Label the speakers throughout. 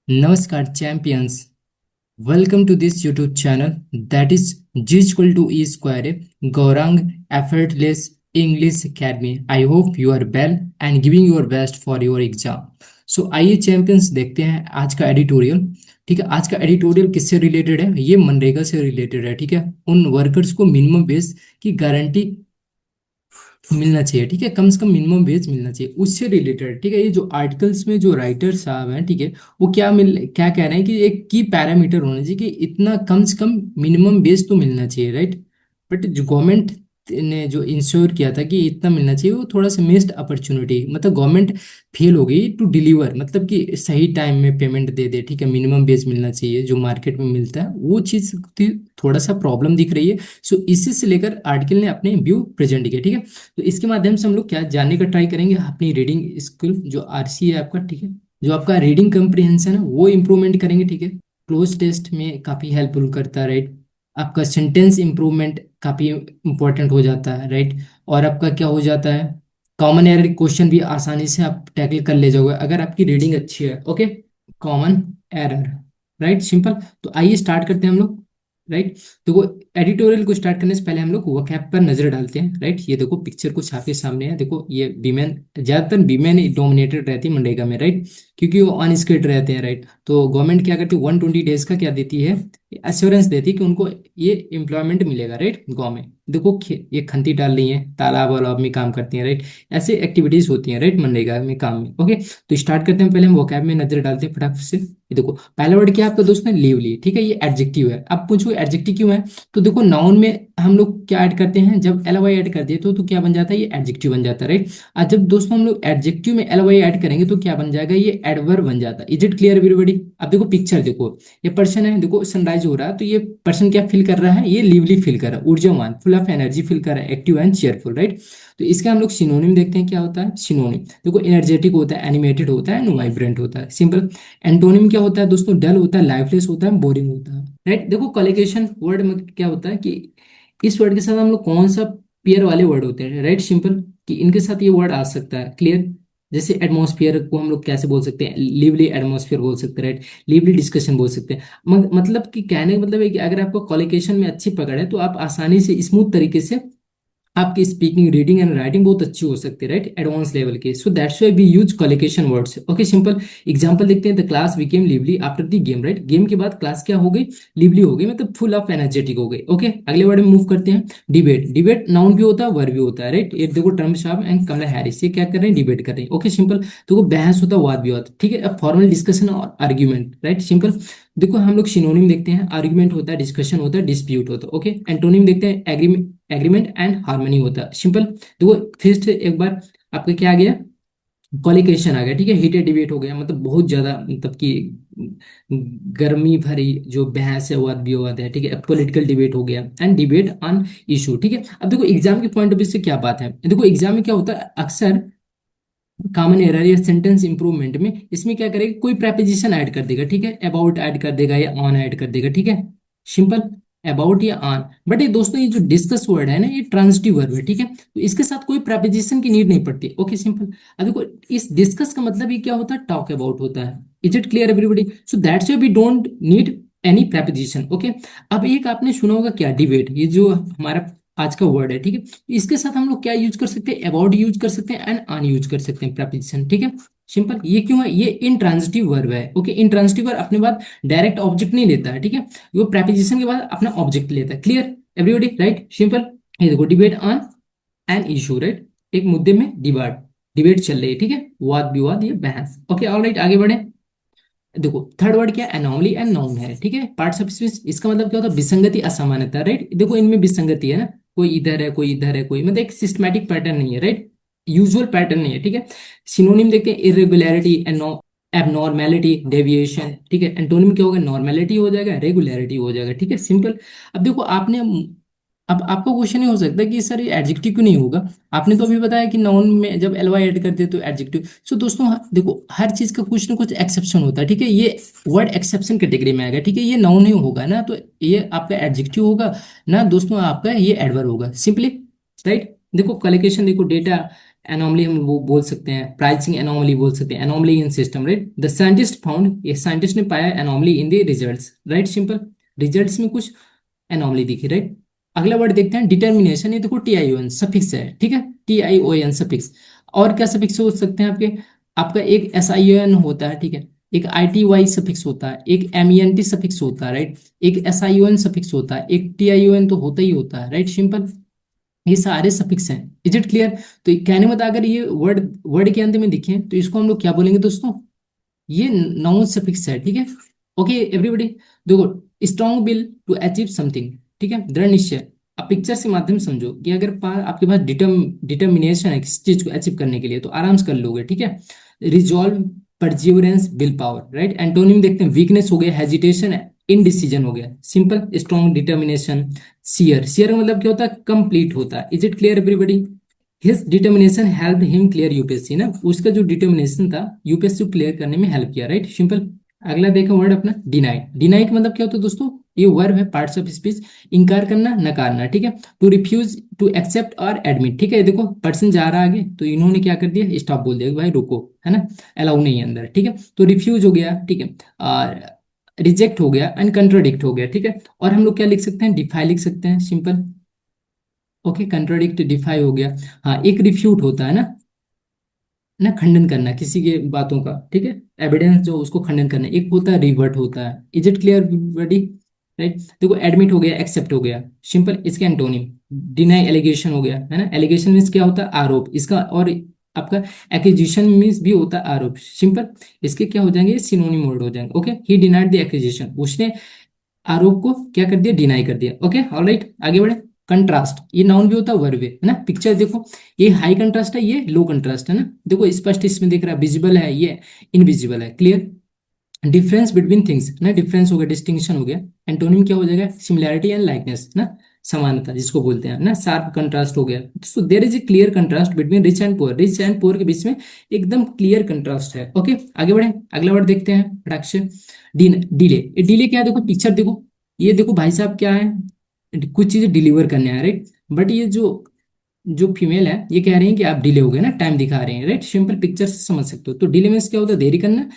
Speaker 1: नमस्कार champions. Welcome to this YouTube channel that is G equal to E square Gaurang effortless English academy. I hope you are well and giving your best for your exam. So आइए champions, देखते हैं आज का editorial. ठीक है, आज का editorial किससे रिलेटेड है? ये मनरेगा से रिलेटेड है। ठीक है, उन वर्कर्स को मिनिमम वेज की गारंटी मिलना चाहिए। ठीक है, कम से कम मिनिमम वेज मिलना चाहिए, उससे रिलेटेड। ठीक है, ये जो आर्टिकल्स में जो राइटर साहब हैं, ठीक है, वो क्या कह रहे हैं कि एक की पैरामीटर होना चाहिए कि इतना कम से कम मिनिमम वेज तो मिलना चाहिए, राइट। बट जो गवर्नमेंट ने जो इंश्योर किया था कि इतना मिलना चाहिए, वो थोड़ा सा मिस्ड अपॉर्चुनिटी, मतलब गवर्नमेंट फेल हो गई टू डिलीवर, मतलब कि सही टाइम में पेमेंट दे दे। ठीक है, मिनिमम वेज मिलना चाहिए जो मार्केट में मिलता है, वो चीज़ थोड़ा सा प्रॉब्लम दिख रही है। सो इसी से लेकर आर्टिकल ने अपने व्यू प्रेजेंट किया। ठीक है, तो इसके माध्यम से हम लोग क्या जानने का ट्राई करेंगे, अपनी रीडिंग स्किल जो आरसी है आपका, ठीक है, जो आपका रीडिंग कंप्रिहेंशन है वो इम्प्रूवमेंट करेंगे। ठीक है, क्लोज टेस्ट में काफ़ी हेल्पफुल करता है, राइट। आपका सेंटेंस इम्प्रूवमेंट काफ़ी इंपॉर्टेंट हो जाता है, राइट। और आपका क्या हो जाता है, कॉमन एरर क्वेश्चन भी आसानी से आप टैकल कर ले जाओगे अगर आपकी रीडिंग अच्छी है। Okay, common error, right, simple. तो आइए स्टार्ट करते हैं हम लोग, राइट। तो वो एडिटोरियल को स्टार्ट करने से पहले हम लोग वोकैब पर नजर डालते हैं, राइट। ये देखो पिक्चर कुछ आपके सामने है, देखो ये वीमेन, ज्यादातर वीमेन डोमिनेटेड रहती है मनरेगा में, राइट, क्योंकि वो अनस्किल्ड रहते हैं, राइट। तो गवर्नमेंट क्या करती है, 120 डेज का क्या देती है, एश्योरेंस देती है कि उनको ये एम्प्लॉयमेंट मिलेगा, राइट। गाँव में देखो ये खंती डाल रही है, तालाब वालाब में काम करती हैं, राइट। ऐसे एक्टिविटीज होती हैं, राइट, मनरेगा में काम में। ओके, तो स्टार्ट करते हैं, पहले हम वोकैब में नजर डालते हैं फटाफट से। ये देखो पहला वर्ड क्या है आपका दोस्त ने, लीवली। ठीक है, ये एडजेक्टिव है। अब पूछो एडजेक्टिव क्यों है, तो देखो नाउन में हम लोग क्या ऐड करते हैं, जब एल वाई ऐड कर दिए तो क्या बन जाता है, ये एडजेक्टिव बन जाता है, राइट। आज जब दोस्तों हम लोग एडजेक्टिव में एल वाई ऐड करेंगे तो क्या बन जाएगा, ये एडवर्ब बन जाता है। Is it clear everybody? अब देखो पिक्चर देखो, ये पर्सन है, देखो सनराइज हो रहा है, तो ये पर्सन क्या फील कर रहा है, ये लिवली फील कर रहा है, ऊर्जावान, फुल ऑफ एनर्जी फील कर रहा है, एक्टिव एंड चेयरफुल, राइट। तो इसका हम लोग सिनोनिम देखते हैं, क्या होता है सिनोनिम। देखो एनर्जेटिक होता है, एनिमेटेड होता है एंड वाइब्रेंट होता है, सिंपल। एंटोनिम क्या होता है दोस्तों, डल होता है, लाइफलेस होता है, बोरिंग होता है, राइट। देखो कॉलिगेशन वर्ड में क्या होता है कि इस वर्ड के साथ हम लोग कौन सा पेयर वाले वर्ड होते हैं, राइट, सिंपल, कि इनके साथ ये वर्ड आ सकता है, क्लियर। जैसे एटमॉस्फेयर को हम लोग कैसे बोल सकते हैं, लिवली एटमॉस्फेयर बोल सकते हैं, राइट। लिवली डिस्कशन बोल सकते हैं। मतलब कि कहने का मतलब है कि अगर आपको कॉलिगेशन में अच्छी पकड़ है तो आप आसानी से स्मूथ तरीके से आपकी स्पीकिंग, रीडिंग एंड राइटिंग बहुत अच्छी हो सकती है, राइट, एडवांस लेवल के। So that's why we use collocation words. Okay, simple. Example देखते हैं, the class became lively after the game, right. Game के बाद क्लास क्या हो गई, लिवली हो गई, मतलब फुल ऑफ एनर्जेटिक हो गई। ओके, अगले वर्ड में मूव करते हैं, डिबेट। डिबेट नाउन भी होता है, वर्ब भी होता है, राइट। ये देखो ट्रम्प साहब एंड कमला हैरिस ये क्या कर रहे हैं, डिबेट कर रहे हैं। Okay, simple. देखो बहस होता है, वाद भी होता है, ठीक है। अब फॉर्मल डिस्कशन और आर्ग्यूमेंट, राइट, सिंपल। देखो हम लोग सिनोनिम देखते हैं, आर्ग्यूमेंट होता है, डिस्कशन होता है, डिस्प्यूट होता है। ओके, एंटोनिम देखते हैं, एग्रीमेंट, एग्रीमेंट एंड हार्मनी होता है, सिंपल। देखो फिर से एक बार आपका क्या आ गया, कॉलिकेशन आ गया, ठीक है। हीटेड डिबेट हो गया, मतलब बहुत ज्यादा, मतलब कि गर्मी भरी जो बहस है, वाद विवाद है, ठीक है। पॉलिटिकल डिबेट हो गया एंड डिबेट ऑन इशू, ठीक है। अब देखो एग्जाम के पॉइंट ऑफ व्यू से क्या बात है, देखो एग्जाम में क्या होता है, अक्सर कॉमन एरर या सेंटेंस इंप्रूवमेंट में इसमें क्या करेगा, कोई प्रेपोजिशन ऐड कर देगा, ठीक है, अबाउट ऐड कर देगा या ऑन ऐड कर देगा, ठीक है, सिंपल। अबाउट या ऑन। बट ये दोस्तों ये जो डिस्कस वर्ड है ना, ये ट्रांजिटिव वर्ब है, ठीक है, तो इसके साथ कोई प्रेपोजिशन की नीड नहीं पड़ती। Okay, simple. अब देखो इस डिस्कस का मतलब ये क्या होता है, टॉक अबाउट होता है। Is it clear everybody? So that's why we don't need any preposition. Okay, अब एक आपने सुना होगा क्या, डिबेट, ये जो हमारा आज का वर्ड है, ठीक है। इसके साथ हम लोग क्या यूज कर सकते हैं, अबाउट यूज कर सकते हैं एंड ऑन यूज कर सकते हैं, प्रेपोजिशन, ठीक है, सिंपल। ये क्यों है, ये इंट्रांजिटिव वर्ब है। ओके, इंट्रांजिटिव वर्ब अपने बाद डायरेक्ट ऑब्जेक्ट नहीं लेता है, ठीक है, वो प्रेपोजिशन के बाद अपना ऑब्जेक्ट लेता है। Clear everybody, right, simple. ये देखो debate on an issue, right, एक मुद्दे में डिबेट, डिबेट चल रही है, ठीक है, वाद विवाद, ये बहस। ओके, ऑलराइट, आगे बढ़े। देखो थर्ड वर्ड क्या, एनॉमली एंड नाउन है, ठीक है, पार्ट्स ऑफ स्पीच। इसका मतलब क्या होता है, विसंगति, असमानता, राइट। देखो इनमें विसंगति है ना, कोई इधर है कोई इधर है, कोई मतलब एक सिस्टमैटिक पैटर्न नहीं है, राइट, यूजुअल पैटर्न नहीं है, ठीक है। सिनोनिम देखते हैं, इरेगुलरिटी, एबनॉर्मेलिटी, डेविएशन, ठीक है। एंटोनिम क्या होगा, नॉर्मेलिटी हो जाएगा, रेगुलरिटी हो जाएगा, ठीक है, सिंपल। अब देखो आपने, अब आपका क्वेश्चन ये हो सकता है कि सर ये एडजेक्टिव क्यों नहीं होगा, आपने तो अभी बताया कि नाउन में जब एल वाई ऐड करते हैं तो एडजेक्टिव। सो दोस्तों देखो हर चीज का कुछ ना कुछ एक्सेप्शन होता है, ठीक है, ये वर्ड एक्सेप्शन कैटेगरी में आएगा, ठीक है। ये नाउन ही होगा ना तो ये आपका एडजेक्टिव होगा ना दोस्तों, आपका ये एडवर्ब होगा, सिंपली, राइट। देखो कलिकेशन, देखो डेटा एनोमली हम वो बोल सकते हैं, प्राइसिंग एनोमली बोल सकते हैं, anomaly in system, right. The scientist found, ये साइंटिस्ट ने पाया anomaly in the results, right simple. Results में कुछ एनोमली दिखी, राइट। अगला वर्ड देखते हैं डिटर्मिनेशन। ये देखो T I O N suffix है, ठीक है, T I O N suffix. और क्या सफिक्स हो सकते हैं आपके, आपका एक एस आई एन होता है, ठीक है, एक आई टी वाई सफिक्स होता है, एक M E N T suffix होता है, राइट, एक S I O N suffix होता है, एक टी आई ओ एन तो होता ही होता है, राइट सिंपल। ये सारे सफिक्स हैं। Is it clear? तो कहने मतलब अगर ये वर्ड वर्ड के अंत में दिखे तो इसको हम लोग क्या बोलेंगे दोस्तों, ये नाउन सफिक्स है, ठीक है। ओके एवरीबॉडी, देखो strong will to achieve something, ठीक है, दृढ़ निश्चय। अब पिक्चर से माध्यम समझो कि अगर आपके पास डिटर्मिनेशन है किसी चीज को अचीव करने के लिए तो आराम से कर लोगे, ठीक है। Resolve, perseverance, will power, right. Antonym देखते हैं, वीकनेस हो गया, हेजिटेशन, इनडिसीजन हो गया, simple. Strong, determination. Sheer, sheer का मतलब क्या होता है, कंप्लीट होता है। Is it clear everybody? His determination help him clear UPSC ना, उसका जो डिटर्मिनेशन था यूपीएससी को क्लियर करने में हेल्प किया, राइट सिंपल। अगला देखो वर्ड अपना डिनाई। डिनाई का मतलब क्या होता है दोस्तों, ये वर्ब है, पार्ट्स ऑफ स्पीच। इनकार करना, नकारना, ठीक है। टू रिफ्यूज, टू एक्सेप्ट और एडमिट, ठीक है। देखो पर्सन जा रहा है आगे तो इन्होंने क्या कर दिया, स्टॉप बोल दिया कि भाई रुको, है ना, अलाउ नहीं है अंदर, ठीक है। तो रिफ्यूज हो गया, ठीक है, और रिजेक्ट हो गया एंड कंट्रोडिक्ट हो गया, ठीक है। और हम लोग क्या लिख सकते हैं, डिफाई लिख सकते हैं, सिंपल। ओके, कंट्रोडिक्ट, डिफाई हो गया। हाँ, एक रिफ्यूट होता है ना खंडन करना किसी के बातों का, ठीक है, एविडेंस जो उसको खंडन करना। एक होता है रिवर्ट होता है। Is it clear buddy? Right. देखो एडमिट हो गया, एक्सेप्ट हो गया, सिंपल। इसके एंटोनिम डिनाई, एलिगेशन हो गया, है ना। एलिगेशन मीन्स क्या होता है, आरोप इसका। और आपका एक्विजिशन मीन्स भी होता है आरोप, सिंपल। इसके क्या हो जाएंगे, सिनोनिम वर्ड हो जाएंगे। Okay, he denied the acquisition, उसने आरोप को क्या कर दिया, डिनाई कर दिया। ओके ऑलराइट, आगे बढ़े। कंट्रास्ट, ये नाउन भी होता है, वर्ब है ना। पिक्चर देखो, ये हाई कंट्रास्ट है, ये लो कंट्रास्ट है ना। देखो स्पष्ट इसमें दिख रहा है, विजिबल है, ये इनविजिबल है, क्लियर। डिफरेंस बिटवीन थिंग्स ना, डिफरेंस हो गया, डिस्टिंक्शन हो गया। एंटोनिम क्या हो जाएगा, सिमिलैरिटी एंड लाइकनेस ना, समानता जिसको बोलते हैं ना। शार्प कंट्रास्ट हो गया। So there is a clear contrast between rich and poor, rich and poor के बीच में एकदम क्लियर कंट्रास्ट है। ओके आगे बढ़े, अगला वर्ड देखते हैं फटाक से। डिले। डिले क्या है, देखो पिक्चर देखो, ये देखो भाई साहब क्या है, कुछ चीजें डिलीवर करने आ रहे, बट ये जो जो फीमेल है ये कह रही है कि आप डिले हो गए ना, टाइम दिखा रहे हैं, राइट सिंपल। पिक्चर से समझ सकते हो। तो डिले मीन्स क्या होता है, देरी करना,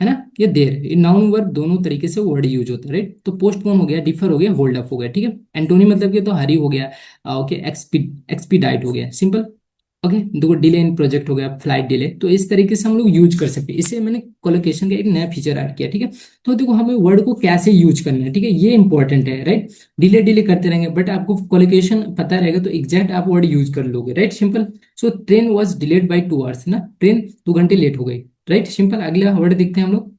Speaker 1: है ना। ये देर, नाउन वर्ब दोनों तरीके से वर्ड यूज होता है, राइट। तो पोस्टपोन हो गया, डिफर हो गया, होल्ड अप हो गया, ठीक है। एंटोनी मतलब कि तो हरी हो गया, ओके, एक्सपीडाइट हो गया, सिंपल। ओके, देखो डिले इन प्रोजेक्ट हो गया, फ्लाइट डिले। तो इस तरीके से हम लोग यूज कर सकते हैं। इसे मैंने कोलोकेशन का एक नया फीचर ऐड किया, ठीक है। तो देखो हमें वर्ड को कैसे यूज करना है, ठीक है, ये इंपॉर्टेंट है, राइट। डिले डिले करते रहेंगे बट आपको कोलोकेशन पता रहेगा तो एग्जैक्ट आप वर्ड यूज कर लोगे, right simple. So train was delayed by 2 hours ना, ट्रेन 2 घंटे लेट हो गई, राइट सिंपल। अगला वर्ड देखते हैं हम लोग,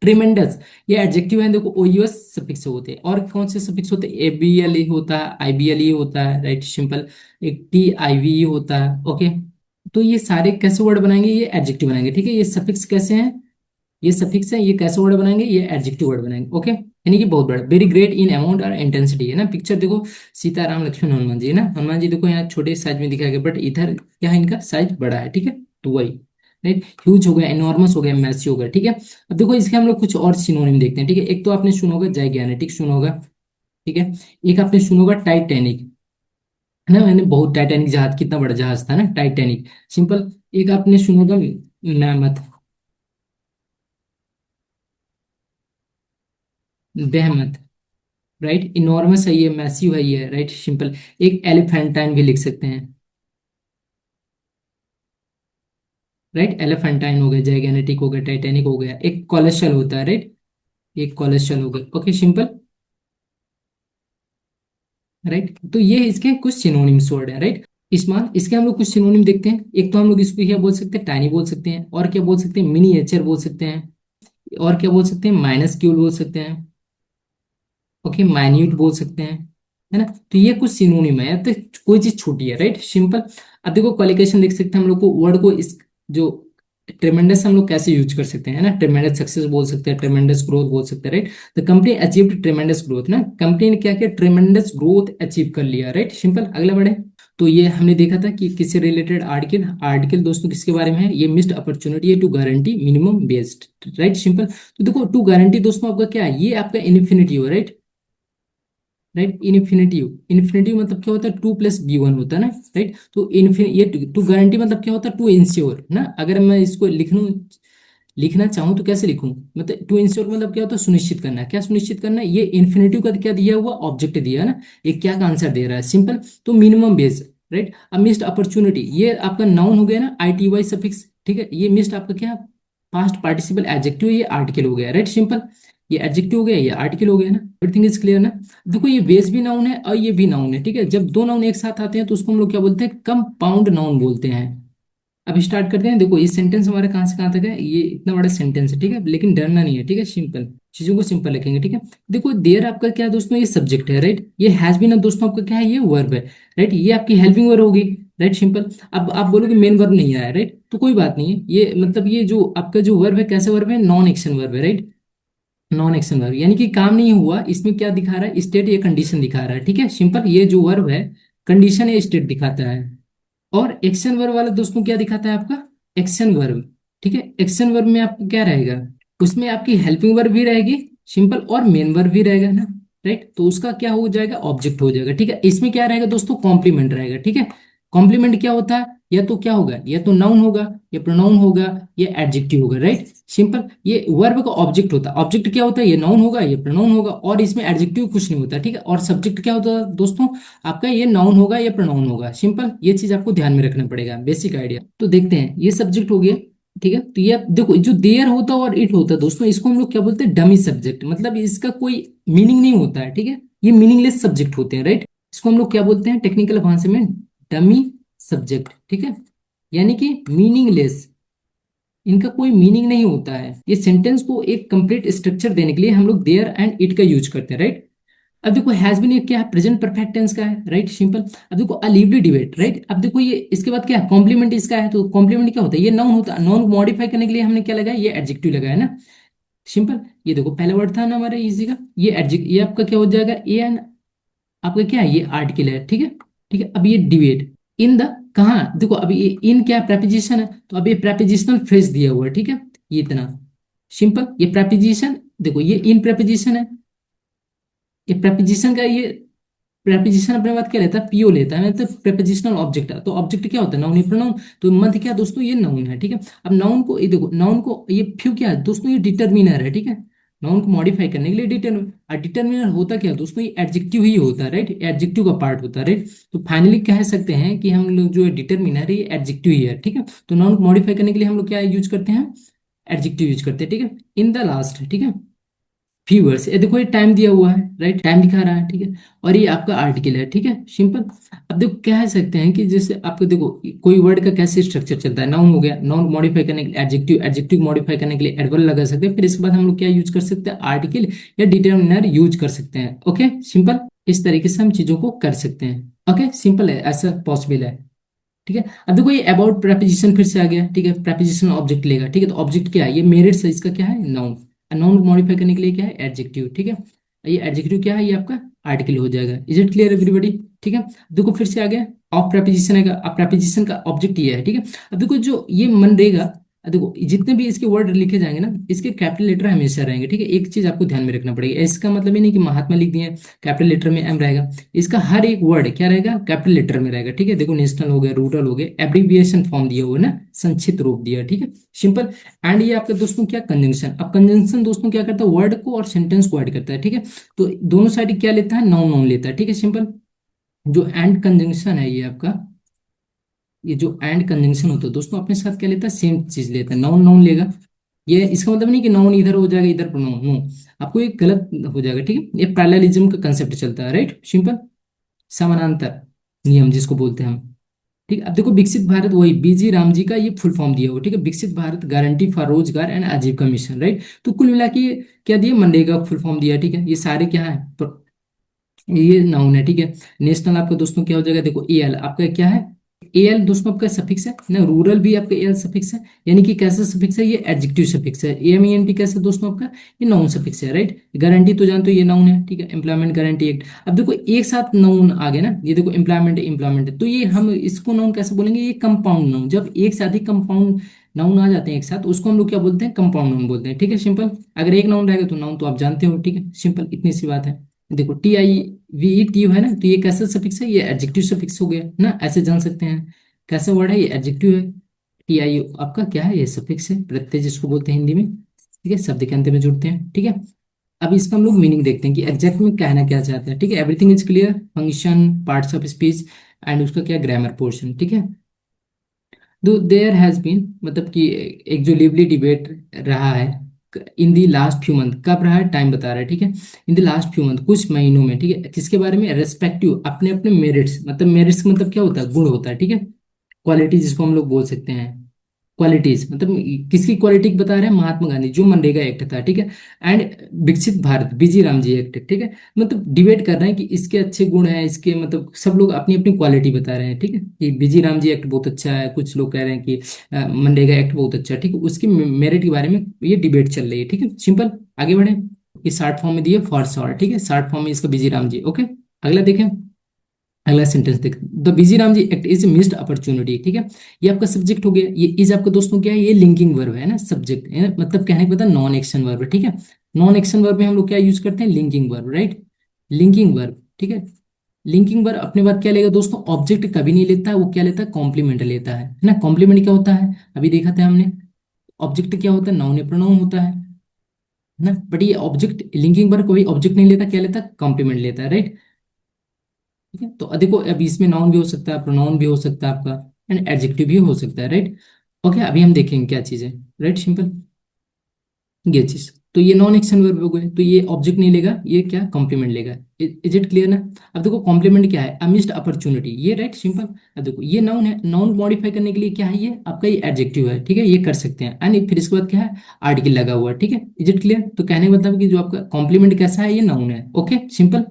Speaker 1: ट्रिमेंडस। ये एडजेक्टिव है, देखो ओयूएस सफिक्स होते हैं। और कौन से सफिक्स होते हैं, एबीएल होता है, आईबीएल होता है, राइट सिंपल। एक टी आई वी होता है। ओके, तो ये सारे कैसे वर्ड बनाएंगे, ये एडजेक्टिव बनाएंगे, ठीक है। ये सफिक्स कैसे हैं, ये सफिक्स है, ये कैसे वर्ड बनाएंगे, ये एडजेक्टिव वर्ड बनाएंगे। ओके, यानी कि बहुत बड़ा, वेरी ग्रेट इन अमाउंट और इंटेंसिटी, है ना। पिक्चर देखो, सीताराम लक्ष्मण हनुमान जी, है ना। हनुमान जी देखो यहाँ छोटे साइज में दिखाया गया, बट इधर क्या है, इनका साइज बड़ा है, ठीक है। तो वही, राइट, ह्यूज हो गया, एनॉर्मस हो गया, मैसी हो गया, ठीक है। अब देखो इसके हम लोग कुछ और सिनोनिम देखते हैं, ठीक है। एक तो आपने सुना होगा जाइगैनेटिक, सुना होगा, ठीक है। एक आपने सुना होगा टाइटैनिक, है ना। मैंने बहुत, टाइटैनिक जहाज कितना बड़ा जहाज था ना, टाइटैनिक, सिंपल। एक आपने सुना होगा मैमथ, बेहमथ, राइट। इनॉर्मस है, ये मैसिव है, ये राइट सिंपल। एक एलिफेंटाइन भी लिख सकते हैं, राइट। एलिफेंटाइन हो गया, जाइगैनेटिक हो गया, टाइटैनिक हो गया। एक कोलेस्ट्रल होता है, राइट, एक कोलेस्ट्रल हो गया। Okay simple, right. तो ये इसके कुछ सिनोनिम्स वर्ड है, राइट। इस्माल, इसके हम लोग कुछ सिनोनिम देखते हैं। एक तो हम लोग इसको क्या बोल सकते हैं, टाइनी बोल सकते हैं। और क्या बोल सकते हैं, मिनिएचर बोल सकते हैं। और क्या बोल सकते हैं, माइनस्क्यूल बोल सकते हैं। ओके, माइन्यूट बोल सकते हैं, है ना। तो ये कुछ सिनोनिम है, तो कोई चीज छोटी है, राइट सिंपल। अब देखो क्वालिफिकेशन देख सकते हैं हम लोग को, वर्ड को इस जो ट्रेमेंडस हम लोग कैसे यूज कर सकते हैं, ना। ट्रेमेंडस सक्सेस बोल सकते हैं, ट्रेमेंडस ग्रोथ बोल सकते हैं, right. The company achieved ट्रेमेंडस growth ना, कंपनी ने क्या किया, ट्रेमेंडस ग्रोथ अचीव कर लिया, राइट सिंपल। अगला बढ़े। तो ये हमने देखा था कि किससे रिलेटेड आर्टिकल, आर्टिकल दोस्तों किसके बारे में है, ये मिस्ड अपॉर्चुनिटी है to guarantee minimum based, right simple. तो देखो टू गारंटी दोस्तों आपका क्या है, ये आपका इन्फिनिटी हो, राइट। राइट। इन्फिनेटिव, इन्फिनेटिव मतलब क्या होता है, टू प्लस बी वन होता है ना, राइट। तो ये टू गारंटी मतलब क्या होता है, टू इंश्योर ना। अगर मैं इसको लिखना चाहूँ तो कैसे लिखूं, मतलब टू इंश्योर मतलब क्या होता है, सुनिश्चित करना। क्या सुनिश्चित करना है, ये इन्फिनेटिव का क्या दिया हुआ, ऑब्जेक्ट दिया है ना, ये क्या का आंसर दे रहा है, सिंपल। तो मिनिमम बेस, राइट। अब मिस्ड अपॉर्चुनिटी, ये आपका नाउन हो गया ना, आई टी वाई सफिक्स, ठीक है। ये मिस्ड आपका क्या, पास्ट पार्टिसिपल एडजेक्टिव, ये आर्टिकल हो गया, राइट, सिंपल। ये एडजेक्टिव हो गया, ये आर्टिकल हो गया ना, एवरीथिंग इज क्लियर ना। देखो ये बेस भी नाउन है और ये भी नाउन है, ठीक है। जब दो नाउन एक साथ आते हैं तो उसको हम लोग क्या बोलते हैं, कंपाउंड नाउन बोलते हैं। अब स्टार्ट करते हैं। देखो ये सेंटेंस हमारा कहाँ से कहाँ तक है, ये इतना बड़ा सेंटेंस है, ठीक है, लेकिन डरना नहीं है, ठीक है, सिंपल चीजों को सिंपल रखेंगे, ठीक है। देखो देयर आपका क्या है दोस्तों, ये सब्जेक्ट है, राइट। ये हैज बीन दोस्तों आपका क्या है, ये वर्ब है, राइट। ये आपकी हेल्पिंग वर्ब होगी, राइट, सिंपल। अब आप बोलोगे मेन वर्ब नहीं आया, राइट, तो कोई बात नहीं है, ये मतलब ये जो आपका जो वर्ब है, कैसा वर्ब है, नॉन एक्शन वर्ब है, राइट। नॉन एक्शन वर्ब यानी कि काम नहीं हुआ, इसमें क्या दिखा रहा है, स्टेट या कंडीशन दिखा रहा है, ठीक है, सिंपल। ये जो वर्ब है कंडीशन या स्टेट दिखाता है। और एक्शन वर्ब वाला दोस्तों क्या दिखाता है आपका, एक्शन वर्ब, ठीक है। एक्शन वर्ब में आपका क्या रहेगा, उसमें आपकी हेल्पिंग वर्ब भी रहेगी, सिंपल, और मेन वर्ब भी रहेगा ना, राइट। तो उसका क्या हो जाएगा, ऑब्जेक्ट हो जाएगा, ठीक है। इसमें क्या रहेगा दोस्तों, कॉम्प्लीमेंट रहेगा, ठीक है। कॉम्प्लीमेंट क्या होता है, या तो क्या होगा, या तो नाउन होगा, या प्रोनाउन होगा, या एडजेक्टिव होगा, राइट, सिंपल। ये वर्ब का ऑब्जेक्ट होता है। ऑब्जेक्ट क्या होता है, ये नाउन होगा, ये प्रोनाउन होगा, और इसमें एडजेक्टिव कुछ नहीं होता, ठीक है। और सब्जेक्ट क्या होता है दोस्तों, आपका ये नाउन होगा या प्रोनाउन होगा, सिंपल। ये चीज आपको ध्यान में रखना पड़ेगा, बेसिक आइडिया। तो देखते हैं, ये सब्जेक्ट हो गया, ठीक है। तो ये देखो जो देयर होता है और इट होता है दोस्तों, इसको हम लोग क्या बोलते हैं, डमी सब्जेक्ट, मतलब इसका कोई मीनिंग नहीं होता है, ठीक है। ये मीनिंगलेस सब्जेक्ट होते हैं, राइट। इसको हम लोग क्या बोलते हैं टेक्निकल भाषा में, डमी सब्जेक्ट, ठीक है। यानी कि मीनिंगलेस, इनका कोई मीनिंग नहीं होता है। ये सेंटेंस को एक कंप्लीट स्ट्रक्चर देने के लिए हम लोग देयर एंड इट का यूज करते हैं, राइट। अब देखो हैज बीन ये क्या है, प्रेजेंट परफेक्ट टेंस का है, राइट, सिंपल। अब देखो अ लिवली डिबेट, राइट। अब देखो ये इसके बाद क्या है, कॉम्प्लीमेंट इसका है, तो कॉम्प्लीमेंट क्या होता है, ये नाउन होता है। नाउन को मॉडिफाई करने के लिए हमने क्या लगाया, ये एडजेक्टिव लगाया ना, सिंपल। ये देखो पहला वर्ड था ना हमारा इजी का, ये एडजेक्ट, ये आपका क्या हो जाएगा, ए एन, आपका क्या है, ये आर्टिकल है, ठीक है। ठीक है, अब ये डिबेट इन द, कहाँ देखो, अभी ये इन क्या प्रेपोजिशन है, तो अब ये प्रेपोजिशनल फ्रेज दिया हुआ है, ठीक है। ये इतना सिंपल, ये प्रेपोजिशन, देखो ये इन प्रेपोजिशन है, ये प्रेपोजिशन का ये प्रेपोजिशन अपने बात क्या लेता है, पीओ लेता है, मतलब प्रेपोजिशनल ऑब्जेक्ट है। तो ऑब्जेक्ट क्या होता है, नाउन, प्रोनाउन। तो मध्य क्या है दोस्तों, ये नाउन है, ठीक है। अब नाउन को ये देखो, नाउन को ये फ्यू क्या है दोस्तों, ये डिटर्मिनर है, ठीक है। नाउन को मॉडिफाई करने के लिए डिटर्मिनर, डिटर्मिनर होता क्या है दोस्तों, ये एडजेक्टिव ही होता है, राइट, एडजेक्टिव का पार्ट होता है, राइट। तो फाइनली कह सकते हैं कि हम लोग जो डिटर्मिनर है ये एडजेक्टिव ही है, ठीक है। तो नाउन को मॉडिफाई करने के लिए हम लोग क्या यूज करते हैं, एडजेक्टिव यूज करते हैं, ठीक है, इन द लास्ट, ठीक है। फीवर्स, ये देखो ये टाइम दिया हुआ है, राइट, टाइम दिखा रहा है, ठीक है। और ये आपका आर्टिकल है, ठीक है, सिंपल। अब देखो कह सकते हैं कि जैसे आपको देखो कोई वर्ड का कैसे स्ट्रक्चर चलता है, नाउन हो गया, नाउन मॉडिफाई करने के लिए एडजेक्टिव, एडजेक्टिव मॉडिफाई करने के लिए एडवर्ब लगा सकते हैं, फिर इसके बाद हम लोग क्या यूज कर सकते हैं, आर्टिकल या डिटर्मिनर यूज कर सकते हैं, ओके, सिंपल। इस तरीके से हम चीजों को कर सकते हैं, ओके, सिंपल है, ऐसा पॉसिबल है, ठीक है। अब देखो ये अबाउट प्रेपोजिशन फिर से आ गया, ठीक है। प्रेपोजिशन ऑब्जेक्ट लेगा, ठीक है। तो ऑब्जेक्ट क्या है, ये मेरिट से इसका क्या है, नाउन। नाउन को मॉडिफाई करने के लिए क्या है, एडजेक्टिव, ठीक है। ये एडजेक्टिव क्या है, ये आपका आर्टिकल हो जाएगा। इज इट क्लियर एवरीबॉडी, ठीक है। देखो फिर से आ गया, ऑफ प्रेपोजिशन है, अब प्रेपोजिशन का ऑब्जेक्ट ये है, ठीक है। अब देखो जो ये मनरेगा, अब देखो जितने भी इसके वर्ड लिखे जाएंगे ना, इसके कैपिटल लेटर हमेशा रहेंगे, ठीक है। एक चीज आपको ध्यान में रखना पड़ेगा, इसका मतलब ये नहीं कि महात्मा लिख दिए कैपिटल लेटर में एम रहेगा। इसका हर एक वर्ड क्या रहेगा, कैपिटल लेटर में रहेगा, ठीक है। देखो नेशनल हो गया, रूरल हो गया, एब्रीविएशन फॉर्म दिया हुआ है ना, संक्षिप्त रूप दिया, ठीक है, सिंपल। एंड ये आपका दोस्तों क्या, कंजंक्शन। अब कंजंक्शन दोस्तों क्या करता है, वर्ड को और सेंटेंस को ऐड करता है, ठीक है। तो दोनों साइड क्या लेता है, नाउन नाउन लेता है, ठीक है, सिंपल। जो एंड कंजंक्शन है ये आपका, ये जो एंड कंजंक्शन होता है दोस्तों, अपने साथ क्या लेता है, सेम चीज लेता है, नाउन नाउन लेगा। ये इसका मतलब नहीं कि नाउन इधर हो जाएगा इधर प्रोनाउन, नो, आपको ये गलत हो जाएगा, ठीक है। ये पैरेललिज्म का कंसेप्ट चलता है, राइट, सिंपल, समानांतर नियम जिसको बोलते हैं हम, ठीक है। अब देखो विकसित भारत, वही बीजी राम जी का ये फुल फॉर्म दिया हुआ, ठीक है, विकसित भारत गारंटी फॉर रोजगार एंड आजीविका मिशन, राइट। तो कुल मिला के ये क्या दिया, मनरेगा का फुल फॉर्म दिया, ठीक है। ये सारे क्या है, ये नाउन है, ठीक है। नेशनल आपका दोस्तों क्या हो जाएगा, देखो एल आपका क्या है, एल दोस्तों आपका सफिक्स है ना, रूरल भी आपका एल सफिक्स है, यानी कि कैसा सफिक्स है, ये एडजेक्टिव सफिक्स है। एम एन टी कैसा दोस्तों आपका, ये नाउन सफिक्स है, राइट। गारंटी तो जानते हो ये नाउन है, ठीक है, एम्प्लॉयमेंट गारंटी एक्ट। अब देखो एक साथ नाउन आ गया ना, ये देखो एम्प्लॉयमेंट एम्प्लॉयमेंट है, तो ये हम इसको नाउन कैसे बोलेंगे, ये कंपाउंड नाउन। जब एक साथ ही कंपाउंड नाउन आ जाते हैं एक साथ, उसको हम लोग क्या बोलते हैं, कंपाउंड नाउन बोलते हैं, ठीक है, सिंपल। अगर एक नाउन रहेगा तो नाउन तो आप जानते हो, ठीक है, सिंपल, इतनी सी बात है। देखो टी आई वी ई टी है ना, तो ये कैसा सफिक्स है, ये एडजेक्टिव सफिक्स हो गया ना, ऐसे जान सकते हैं। कैसा वर्ड है, ये एडजेक्टिव है। टी आई आपका क्या है, ये सफिक्स है, प्रत्यय जिसको बोलते हैं हिंदी में, ठीक है, शब्द के अंत में जुड़ते हैं, ठीक है। अब इसका हम लोग मीनिंग देखते हैं कि एग्जैक्ट में कहना क्या चाहते हैं, ठीक है। Everything is clear, function, parts of speech and उसका क्या ग्रामर पोर्शन, ठीक है। दो देयर हैज बीन, मतलब कि एक जो लिवली डिबेट रहा है इन दी लास्ट फ्यू मंथ, कब रहा है टाइम बता रहा है, ठीक है। In the last few month, कुछ महीनों में, ठीक है, किसके बारे में, रेस्पेक्टिव अपने अपने मेरिट्स, मतलब मेरिट्स मतलब क्या होता है, गुण होता है, ठीक है। क्वालिटी जिसको हम लोग बोल सकते हैं, क्वालिटीज मतलब किसकी क्वालिटी बता रहे हैं, महात्मा गांधी, जो मनरेगा एक्ट था, ठीक है। एंड विकसित भारत, बीजी राम जी एक्ट, ठीक है। मतलब डिबेट कर रहे हैं कि इसके अच्छे गुण हैं, इसके मतलब सब लोग अपनी अपनी क्वालिटी बता रहे हैं, ठीक है, कि बीजी राम जी एक्ट बहुत अच्छा है, कुछ लोग कह रहे हैं कि मनरेगा एक्ट बहुत अच्छा है, ठीक है। उसकी मेरिट के बारे में ये डिबेट चल रही है, ठीक है, सिंपल। आगे बढ़े, ये शॉर्ट फॉर्म में दिए फॉर शॉर्ट, ठीक है, शॉर्ट फॉर्म में इसका बीजी राम जी, ओके। अगला देखें, अगला सेंटेंस देख, the busy Ram ji act is missed opportunity, ठीक है। ये आपका सब्जेक्ट हो गया, ये इज आपका दोस्तों क्या है, ये लिंकिंग वर्ब है ना, सब्जेक्ट है ना, मतलब कहने के बाद नॉन एक्शन वर्ब है, ठीक है। नॉन एक्शन वर्ब में हम लोग क्या यूज करते हैं, linking verb, right. Linking verb, ठीक है। लिंकिंग वर्ब अपने बाद क्या लेगा दोस्तों, ऑब्जेक्ट कभी नहीं लेता है, वो क्या लेता है, कॉम्प्लीमेंट लेता है ना। कॉम्प्लीमेंट क्या होता है, अभी देखा था हमने, ऑब्जेक्ट क्या होता है, नाउन या प्रोनाउन होता है ना, बट ये ऑब्जेक्ट लिंकिंग वर्ब कोई ऑब्जेक्ट नहीं लेता, क्या लेता है, कॉम्प्लीमेंट लेता है, राइट। ठीक है, तो देखो अब इसमें नाउन भी हो सकता है, प्रोनाउन भी हो सकता है आपका, एंड एडजेक्टिव भी हो सकता है, राइट। ओके, अभी हम देखेंगे क्या चीज़ है, राइट, सिंपल ये चीज। तो ये नॉन एक्शन वर्ब हो गए, तो ये ऑब्जेक्ट नहीं लेगा, ये क्या कॉम्प्लीमेंट लेगा। इज इट क्लियर ना। अब देखो कॉम्प्लीमेंट क्या है, अमिस्ट अपॉर्चुनिटी, ये राइट सिंपल। अब देखो ये नाउन है, नाउन मॉडिफाई करने के लिए क्या है, ये आपका ये एडजेक्टिव है, ठीक है, ये कर सकते हैं। एंड फिर इसके बाद क्या है, आर्टिकल लगा हुआ है, ठीक है। इज इट क्लियर, तो कहने का मतलब कि जो आपका कॉम्प्लीमेंट कैसा है, ये नाउन है, ओके सिंपल।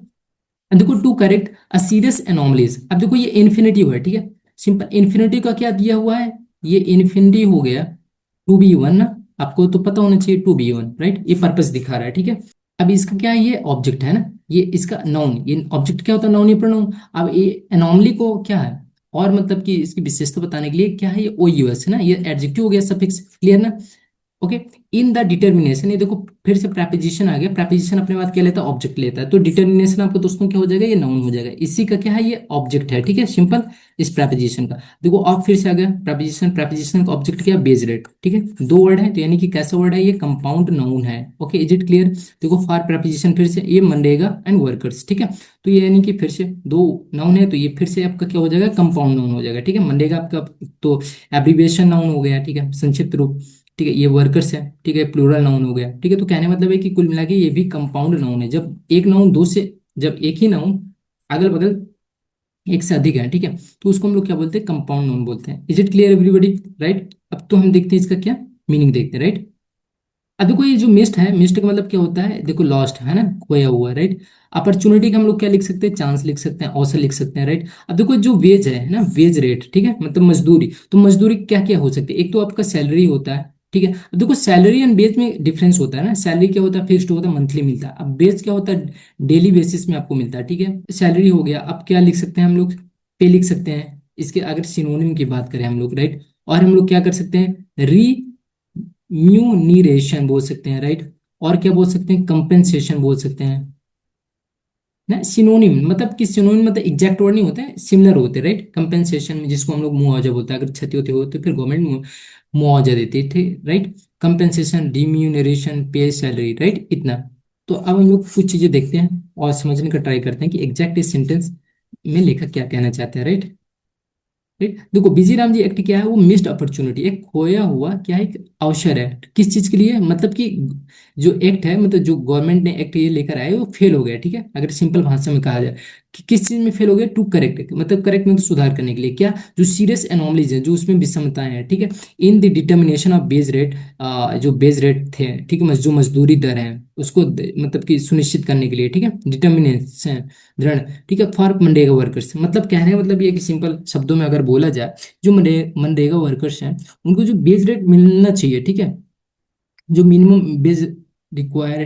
Speaker 1: देखो to correct a serious anomalies, अब देखो ये इन्फिनिटिव है, ठीक है, सिंपल। इन्फिनिटिव का क्या दिया हुआ है, ये इन्फिनिटी हो गया, टू बी वन ना, आपको तो पता होना चाहिए, टू बी वन, राइट, ये पर्पस दिखा रहा है, ठीक है। अब इसका क्या है, ये ऑब्जेक्ट है ना, ये इसका नाउन, ये ऑब्जेक्ट क्या होता है, नाउन या प्रोनाउन। अब ये एनोमली को क्या है, और मतलब कि इसकी विशेषता बताने के लिए क्या है, ये ओ यूएस है ना, ये एडजेक्टिव हो गया, सफिक्स, क्लियर ना। ओके, इन द डिटर्मिनेशन, ये देखो फिर से प्रेपोजिशन आ गया, प्रेपोजिशन अपने बाद क्या लेता है, ऑब्जेक्ट लेता है, तो डिटर्मिनेशन आपको दोस्तों क्या हो जाएगा, ये नाउन हो जाएगा, इसी का क्या है, ये ऑब्जेक्ट है, ठीक है, सिंपल। इस प्रेपोजिशन का देखो, अब फिर से आ गया प्रेपोजिशन, प्रेपोजिशन का ऑब्जेक्ट क्या है, बेस रेट, ठीक है, दो वर्ड है, तो यानी कि कैसा वर्ड है, ये कंपाउंड नाउन है, ओके, इज इट क्लियर। देखो फॉर प्रेपोजिशन फिर से ये मनरेगा एंड वर्कर्स, ठीक है, तो ये यानी कि फिर से दो नाउन है, तो ये फिर से आपका क्या हो जाएगा, कंपाउंड नाउन हो जाएगा, ठीक है। मनरेगा आपका तो एब्रिविएशन नाउन हो गया, ठीक है, संक्षिप्त रूप, ठीक है। ये वर्कर्स है, ठीक है, प्लूरल नाउन हो गया, ठीक है। तो कहने मतलब है कि कुल मिला के ये भी कंपाउंड नाउन है, जब एक नाउन दो से, जब एक ही नाउन अगल बगल एक से अधिक है, ठीक है, तो उसको हम लोग क्या बोलते हैं, कंपाउंड नाउन बोलते हैं। Is it clear everybody, right. अब तो हम देखते हैं इसका क्या मीनिंग, देखते हैं, राइट। अब देखो ये जो मिस्ड है, मिस्ड का मतलब क्या होता है, देखो लॉस्ट है ना, खोया हुआ, राइट। अपॉर्चुनिटी का हम लोग क्या लिख सकते हैं, चांस लिख सकते हैं, अवसर लिख सकते हैं, राइट। अब देखो जो वेज है ना, वेज रेट, ठीक है, मतलब मजदूरी, तो मजदूरी क्या क्या हो सकती है, एक तो आपका सैलरी होता है, ठीक है। अब देखो सैलरी एंड बेज में डिफरेंस होता है ना, सैलरी क्या होता है, फिक्स्ड होता है, मंथली मिलता है। अब बेज क्या होता है, डेली बेसिस में आपको मिलता है, ठीक है। सैलरी हो गया, अब क्या लिख सकते हैं हम लोग, पे लिख सकते हैं, इसके अगर सिनोनिम की बात करें हम लोग, राइट। और हम लोग क्या कर सकते हैं, री म्यूनीरेशन बोल सकते हैं, राइट। और क्या बोल सकते हैं, कंपेंसेशन बोल सकते हैं ना। सिनोनिम मतलब कि सिनोनिम मतलब एग्जैक्ट वर्ड नहीं होते हैं, सिमिलर होते हैं, राइट। कंपेंसेशन में जिसको हम लोग मुआवजा बोलते हैं, अगर क्षति होती हो तो फिर गवर्नमेंट मुआवजा देती है, ठीक, राइट। कंपेंसेशन, डिम्यूनरेशन, पे सैलरी, राइट, इतना। तो अब हम लोग कुछ चीजें देखते हैं और समझने का ट्राई करते हैं कि एग्जैक्ट इस सेंटेंस में लेखक क्या कहना चाहते हैं, राइट। ठीक, देखो बिजी राम जी एक्ट क्या है, वो मिस्ड अपॉर्चुनिटी, एक खोया हुआ क्या है, एक अवसर है, किस चीज के लिए, मतलब कि जो एक्ट है, मतलब जो गवर्नमेंट ने एक्ट ये लेकर आए वो फेल हो गया, ठीक है। अगर सिंपल भाषा में कहा जाए कि किस चीज में फेल हो गया, टू करेक्ट, मतलब करेक्ट में तो सुधार करने के लिए, क्या जो सीरियस एनोमलीज है, जो उसमें विषमताएं हैं, ठीक है, in the determination of base rate, जो बेस रेट थे, ठीक है, जो मजदूरी दर है उसको मतलब कि सुनिश्चित करने के लिए, ठीक है, डिटर्मिनेशन, दृढ़, ठीक है, फॉर मनरेगा वर्कर्स, मतलब कहने का मतलब ये है कि सिंपल शब्दों में अगर बोला जाए, जो मनरेगा वर्कर्स हैं उनको जो बेस रेट मिलना चाहिए, ठीक है, जो मिनिमम बेस रिक्वायर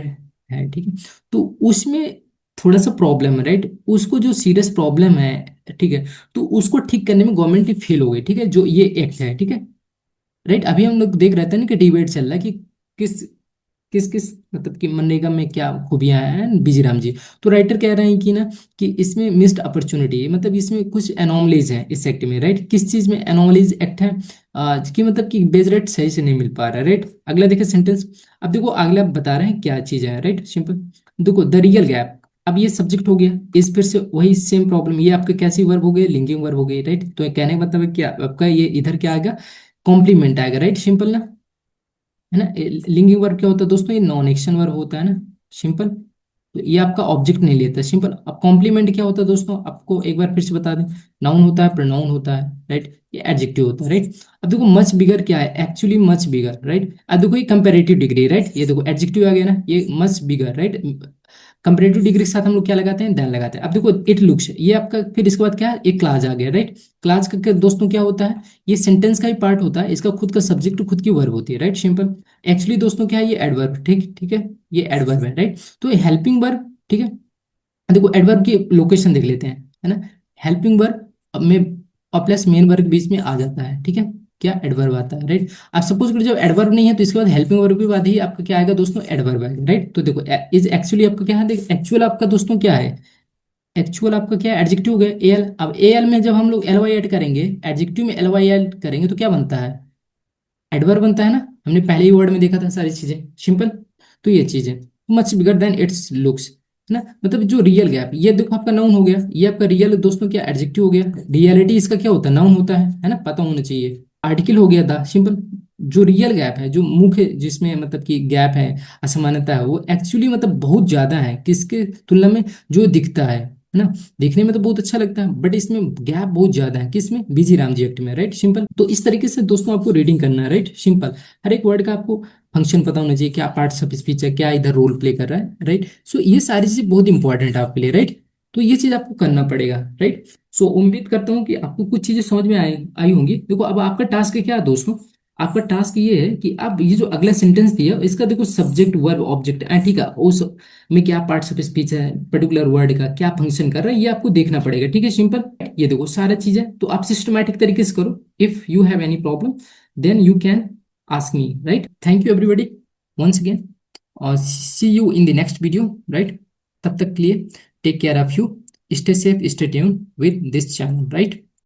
Speaker 1: है, ठीक है, तो उसमें थोड़ा सा प्रॉब्लम है, राइट, उसको जो सीरियस प्रॉब्लम है, ठीक है, तो उसको ठीक करने में गवर्नमेंट फेल हो गई, ठीक है, जो ये एक्ट है, ठीक है, राइट। अभी हम लोग देख रहे थे ना कि डिबेट चल रहा है कि किस किस किस मतलब कि मनरेगा में क्या खूबियां हैं बीजी राम जी। तो राइटर कह रहे हैं कि ना कि इसमें मिस्ड अपॉर्चुनिटी, मतलब इसमें कुछ एनोमलीज हैं इस एक्ट में, राइट। किस चीज में एनोमलीज एक्ट है, कि मतलब कि बेस रेट सही से नहीं मिल पा रहा है, राइट। अगला देखिए सेंटेंस। अब देखो अगला बता रहे हैं क्या चीज है, राइट, सिंपल। देखो द रियल गैप, अब ये सब्जेक्ट हो गया, इस फिर से वही सेम प्रॉब्लम, ये आपके कैसी वर्ब हो गई, लिंकिंग वर्ब हो गई, राइट। तो ये कहने का मतलब है क्या आपका, ये इधर क्या आएगा, कॉम्प्लीमेंट आएगा, राइट, सिंपल ना, है ना। लिंकिंग वर्ब क्या होता है दोस्तों, ये नॉन एक्शन वर्ब होता है ना, सिंपल। तो ये आपका ऑब्जेक्ट नहीं लेता, सिंपल। अब कॉम्प्लीमेंट क्या होता है दोस्तों, आपको एक बार फिर से बता दें, नाउन होता है, प्रोनाउन होता है, राइट, ये एडजेक्टिव होता है, राइट। अब देखो मच बिगर क्या है, एक्चुअली मच बिगर, राइट। अब देखो ये कंपेरेटिव डिग्री, राइट, ये देखो एडजेक्टिव आ गया ना, ये much bigger, right. Comparative degree के साथ हम लोग क्या लगाते हैं, देन लगाते हैं। अब देखो इट लुक्स, ये आपका फिर इसके बाद क्या है, एक क्लाज आ गया, राइट। क्लाज का दोस्तों क्या होता है, ये सेंटेंस का ही पार्ट होता है, इसका खुद का सब्जेक्ट खुद की वर्ब होती है, राइट, सिंपल। एक्चुअली दोस्तों क्या है, ये एडवर्ब, ठीक ठीक है, ये एडवर्ब है, राइट। तो ये हेल्पिंग वर्ब, ठीक है। देखो एडवर्ब की लोकेशन देख लेते हैं, है ना। हेल्पिंग वर्ब में और प्लस मेन वर्ब बीच में आ जाता है, ठीक है, क्या एडवर्ब आता है, राइट। आप सपोज करो जब एडवर्ब नहीं है तो इसके बाद हेल्पिंग वर्ब के बाद ही आपका क्या आएगा दोस्तों, एडवर्ब आएगा, राइट। तो देखो इज एक्चुअली आपका क्या है, देख एक्चुअल आपका दोस्तों क्या है, एक्चुअल आपका क्या है, एडजेक्टिव हो गया एल। अब एल में जब हम लोग एल वाई ऐड करेंगे, एडजेक्टिव में एल वाई ऐड करेंगे तो क्या बनता है, एडवर्ब बनता है ना। हमने पहले ही वर्ड में देखा था सारी चीजें, सिंपल। तो ये चीज है, much bigger than it's looks, है ना। मतलब जो रियल गैप, ये देखो आपका नाउन हो गया, ये आपका रियल दोस्तों क्या एडजेक्टिव हो गया, रियलिटी इसका क्या होता है, नाउन होता है ना, पता होना चाहिए। आर्टिकल हो गया था, सिंपल। जो रियल गैप है, जो मुख्य जिसमें मतलब कि गैप है, असमानता है, वो एक्चुअली मतलब बहुत ज्यादा है किसके तुलना में, जो दिखता है ना। देखने में तो बहुत अच्छा लगता है बट इसमें गैप बहुत ज्यादा है, किसमें, बीजी राम जी एक्ट में, राइट, सिंपल। तो इस तरीके से दोस्तों आपको रीडिंग करना है, राइट, सिंपल। हर एक वर्ड का आपको फंक्शन पता होना चाहिए, क्या पार्ट्स ऑफ स्पीच है, क्या इधर रोल प्ले कर रहा है, राइट। सो ये सारी चीजें बहुत इंपॉर्टेंट है आपके लिए, राइट। तो ये चीज आपको करना पड़ेगा, राइट। सो उम्मीद करता हूँ कि आपको कुछ चीजें समझ में आई आई होंगी। देखो अब आपका टास्क है क्या दोस्तों, आपका टास्क ये है कि अब ये जो अगला सेंटेंस दिया इसका देखो सब्जेक्ट वर्ब ऑब्जेक्ट है, ठीक है, उस में क्या पार्ट्स ऑफ स्पीच है, पर्टिकुलर वर्ड का क्या फंक्शन कर रहा है, ये आपको देखना पड़ेगा, ठीक है, सिंपल। ये देखो सारा चीज है, तो आप सिस्टमैटिक तरीके से करो। If you have any problem then you can ask me, right. Thank you everybody once again, और see you in the next video, right। तब तक के लिए take care of you, stay safe, stay tuned with this channel, right।